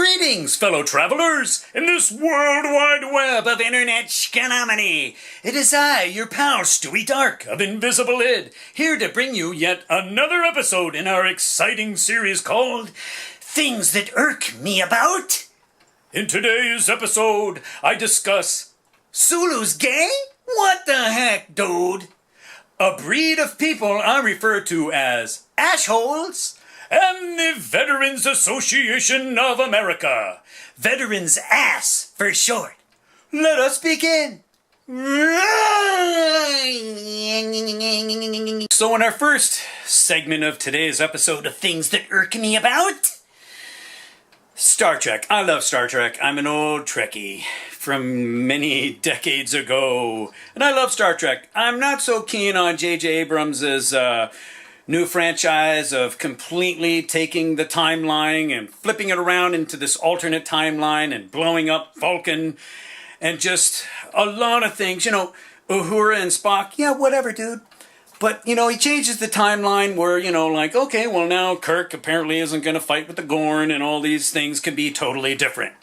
Greetings, fellow travelers, in this worldwide web of internet schkanominy. It is I, your pal, Stewie Dark of Invisible Id, here to bring you yet another episode in our exciting series called Things That Irk Me About. In today's episode, I discuss Sulu's gay? What the heck, dude? A breed of people I refer to as ashholes, and the Veterans Association of America. Veterans Ass, for short. Let us begin. So in our first segment of today's episode of Things That Irk Me About, Star Trek. I love Star Trek. I'm an old Trekkie from many decades ago. And I love Star Trek. I'm not so keen on J.J. Abrams' new franchise of completely taking the timeline and flipping it around into this alternate timeline and blowing up Vulcan and just a lot of things. You know, Uhura and Spock, yeah, whatever, dude. But, you know, he changes the timeline where, you know, like, okay, well now Kirk apparently isn't going to fight with the Gorn and all these things can be totally different.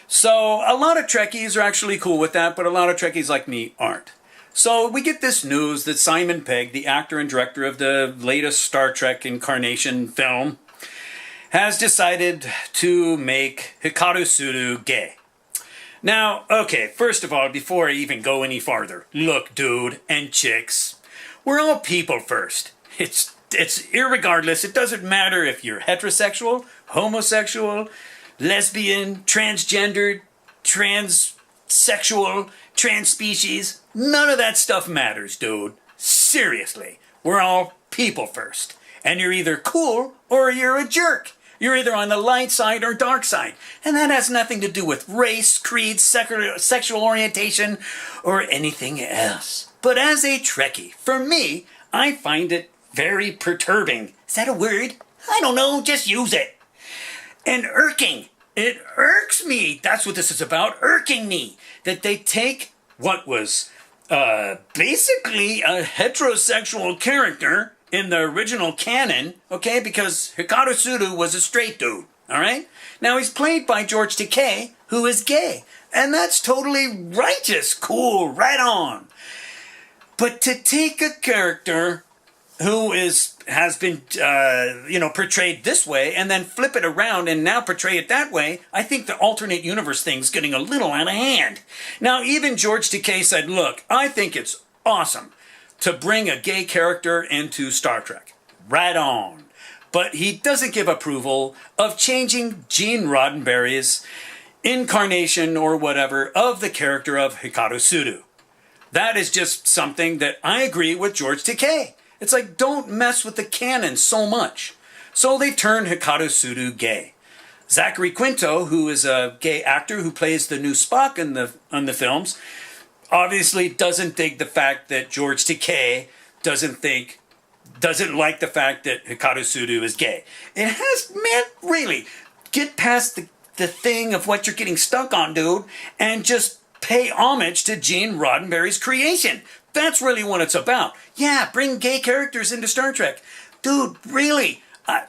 So a lot of Trekkies are actually cool with that, but a lot of Trekkies like me aren't. So we get this news that Simon Pegg, the actor and director of the latest Star Trek Incarnation film, has decided to make Hikaru Sulu gay. Now, okay, first of all, before I even go any farther, look, dude, and chicks, we're all people first. It's irregardless. It doesn't matter if you're heterosexual, homosexual, lesbian, transgendered, transsexual, transspecies. None of that stuff matters, dude. Seriously. We're all people first. And you're either cool or you're a jerk. You're either on the light side or dark side. And that has nothing to do with race, creed, sexual orientation, or anything else. But as a Trekkie, for me, I find it very perturbing. Is that a word? I don't know, just use it. And irking. It irks me. That's what this is about, irking me. That they take what was basically a heterosexual character in the original canon, okay, because Hikaru Sulu was a straight dude, all right? Now he's played by George Takei, who is gay, and that's totally righteous, cool, right on. But to take a character who has been, portrayed this way and then flip it around and now portray it that way, I think the alternate universe thing's getting a little out of hand. Now, even George Takei said, look, I think it's awesome to bring a gay character into Star Trek. Right on. But he doesn't give approval of changing Gene Roddenberry's incarnation or whatever of the character of Hikaru Sulu. That is just something that I agree with George Takei. It's like, don't mess with the canon so much. So they turn Hikaru Sulu gay. Zachary Quinto, who is a gay actor who plays the new Spock in the films, obviously doesn't dig the fact that George Takei doesn't like the fact that Hikaru Sulu is gay. It has, man, really, get past the thing of what you're getting stuck on, dude, and just pay homage to Gene Roddenberry's creation. That's really what it's about. Yeah, bring gay characters into Star Trek. Dude, really,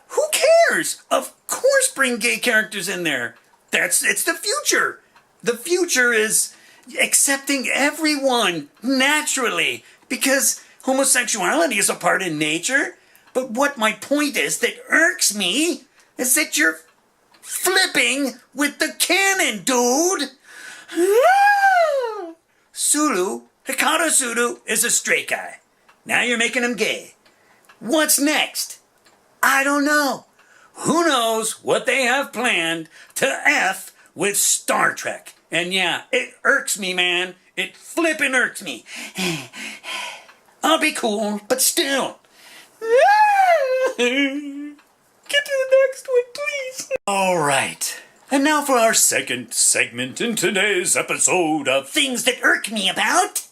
who cares? Of course bring gay characters in there. It's the future. The future is accepting everyone naturally because homosexuality is a part of nature. But what my point is that irks me is that you're flipping with the canon, dude. Hikaru Sulu is a straight guy. Now you're making him gay. What's next? I don't know. Who knows what they have planned to F with Star Trek. And yeah, it irks me, man. It flippin' irks me. I'll be cool, but still. Get to the next one, please. All right. And now for our second segment in today's episode of Things That Irk Me About.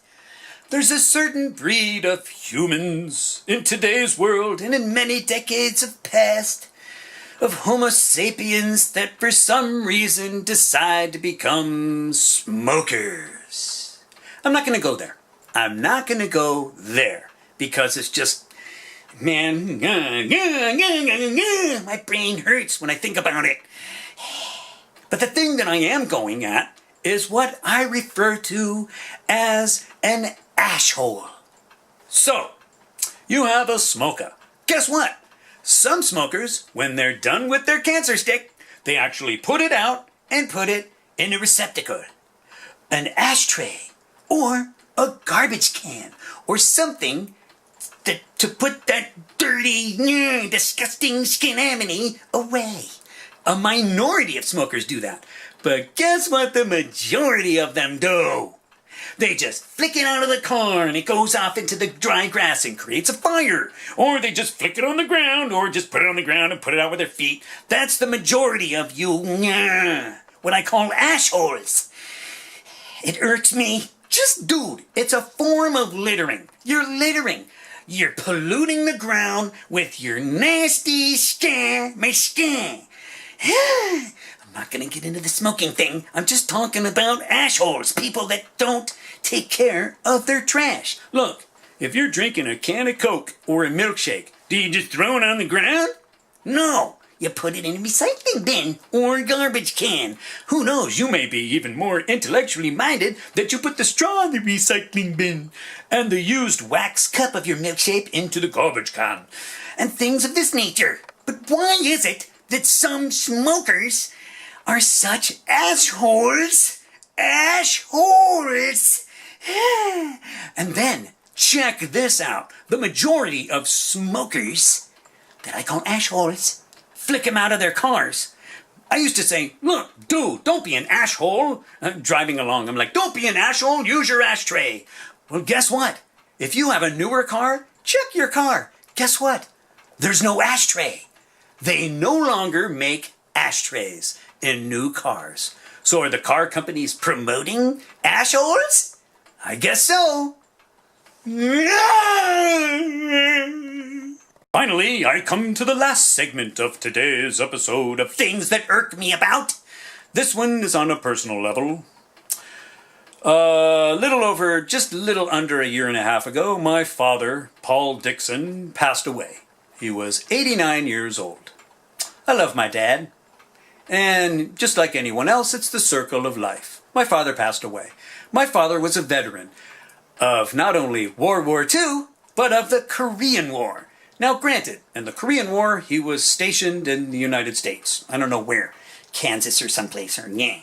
There's a certain breed of humans in today's world and in many decades of past of Homo sapiens that for some reason decide to become smokers. I'm not going to go there. Because it's just, man, my brain hurts when I think about it. But the thing that I am going at is what I refer to as an ash hole. So, you have a smoker. Guess what? Some smokers, when they're done with their cancer stick, they actually put it out and put it in a receptacle. An ashtray, or a garbage can, or something to put that dirty, disgusting skinamity away. A minority of smokers do that. But guess what the majority of them do? They just flick it out of the car and it goes off into the dry grass and creates a fire. Or they just flick it on the ground, or just put it on the ground and put it out with their feet. That's the majority of you, what I call ashholes. It irks me. Just, dude, it's a form of littering. You're littering. You're polluting the ground with your nasty my skin. I'm not going to get into the smoking thing. I'm just talking about ashholes, people that don't take care of their trash. Look, if you're drinking a can of Coke or a milkshake, do you just throw it on the ground? No, you put it in a recycling bin or a garbage can. Who knows, you may be even more intellectually minded that you put the straw in the recycling bin and the used wax cup of your milkshake into the garbage can, and things of this nature. But why is it that some smokers are such assholes? Assholes! And then, check this out. The majority of smokers that I call assholes flick them out of their cars. I used to say, look, dude, don't be an asshole. I'm driving along, I'm like, don't be an asshole, use your ashtray. Well, guess what? If you have a newer car, check your car. Guess what? There's no ashtray. They no longer make ashtrays in new cars. So are the car companies promoting assholes? I guess so. Finally, I come to the last segment of today's episode of Things That Irk Me About. This one is on a personal level. Just a little under a year and a half ago, my father, Paul Dixon, passed away. He was 89 years old. I love my dad. And just like anyone else, it's the circle of life. My father passed away. My father was a veteran of not only World War II, but of the Korean War. Now, granted, in the Korean War, he was stationed in the United States. I don't know where. Kansas or someplace, or yeah.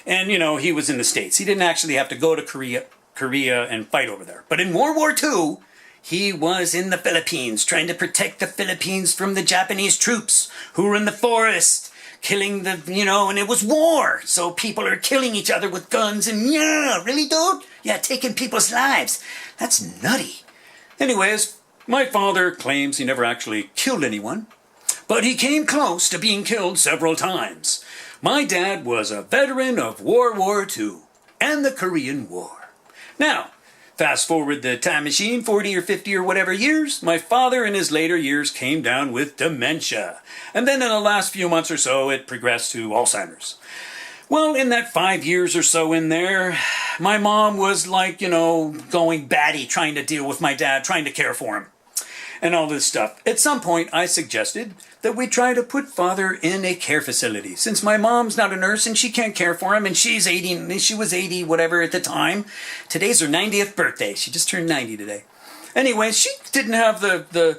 And, he was in the States. He didn't actually have to go to Korea and fight over there. But in World War II, he was in the Philippines, trying to protect the Philippines from the Japanese troops who were in the forest, killing and it was war. So people are killing each other with guns and, really, dude? Yeah, taking people's lives. That's nutty. Anyways, my father claims he never actually killed anyone, but he came close to being killed several times. My dad was a veteran of World War II and the Korean War. Now, fast forward the time machine, 40 or 50 or whatever years, my father in his later years came down with dementia. And then in the last few months or so, it progressed to Alzheimer's. Well, in that 5 years or so in there, my mom was going batty, trying to deal with my dad, trying to care for him, and all this stuff. At some point, I suggested that we try to put father in a care facility. Since my mom's not a nurse and she can't care for him, and she was 80, whatever at the time. Today's her 90th birthday. She just turned 90 today. Anyway, she didn't have it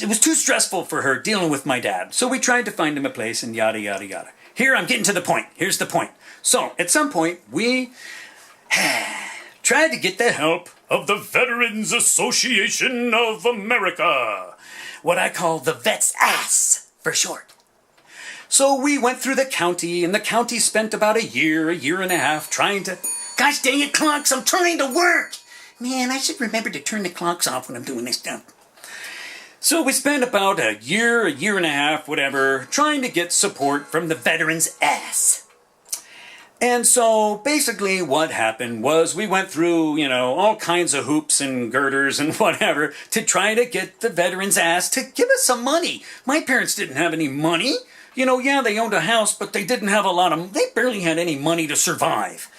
was too stressful for her dealing with my dad. So we tried to find him a place and yada, yada, yada. Here, I'm getting to the point. Here's the point. So, at some point, we tried to get the help of the Veterans Association of America. What I call the vet's ass, for short. So we went through the county, and the county spent about a year and a half trying to... Gosh dang it, clocks, I'm trying to work! Man, I should remember to turn the clocks off when I'm doing this stuff. So we spent about a year and a half, whatever, trying to get support from the veterans' ass. And so basically what happened was we went through, all kinds of hoops and girders and whatever to try to get the veterans' ass to give us some money. My parents didn't have any money. They owned a house, but they didn't have they barely had any money to survive.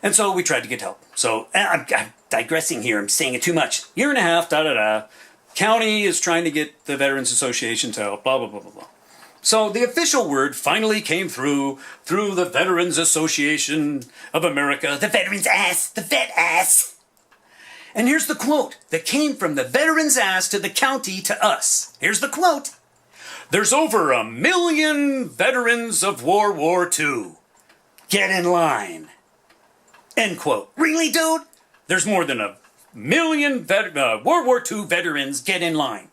And so we tried to get help. So I'm digressing here. I'm saying it too much. Year and a half, da-da-da. County is trying to get the Veterans Association to help, blah, blah, blah, blah, blah. So the official word finally came through the Veterans Association of America, the veterans' ass, the vet ass. And here's the quote that came from the veterans' ass to the county to us. Here's the quote. There's over 1 million veterans of World War II. Get in line. End quote. Really, dude? There's more than 1 million World War II veterans. Get in line.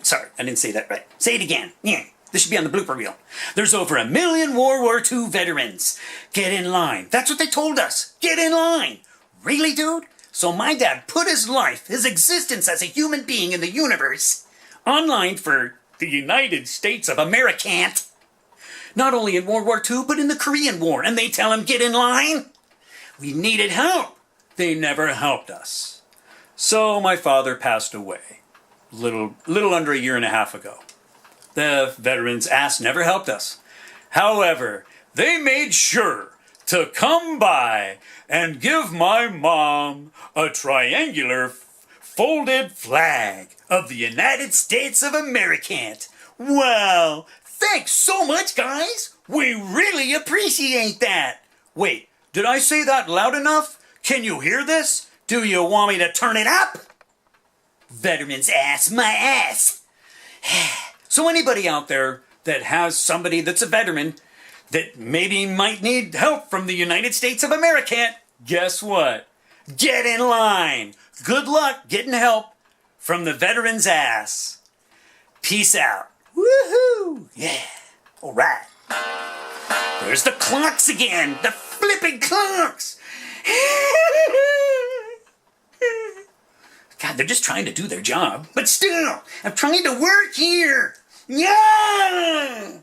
Sorry, I didn't say that right. Say it again. Yeah, this should be on the blooper reel. There's over 1 million World War II veterans. Get in line. That's what they told us. Get in line. Really, dude? So my dad put his life, his existence as a human being in the universe, online for the United States of America. Not only in World War II, but in the Korean War. And they tell him, get in line? We needed help. They never helped us. So my father passed away. Little under 1.5 years ago. The veterans' ass never helped us. However, they made sure to come by and give my mom a triangular folded flag of the United States of America. Wow, thanks so much, guys. We really appreciate that. Wait, did I say that loud enough? Can you hear this? Do you want me to turn it up? Veterans' ass, my ass. So anybody out there that has somebody that's a veteran that maybe might need help from the United States of America, guess what? Get in line. Good luck getting help from the veteran's ass. Peace out. Woohoo! Yeah. All right. There's the clocks again. The flipping clocks. God, they're just trying to do their job. But still, I'm trying to work here. Yeah!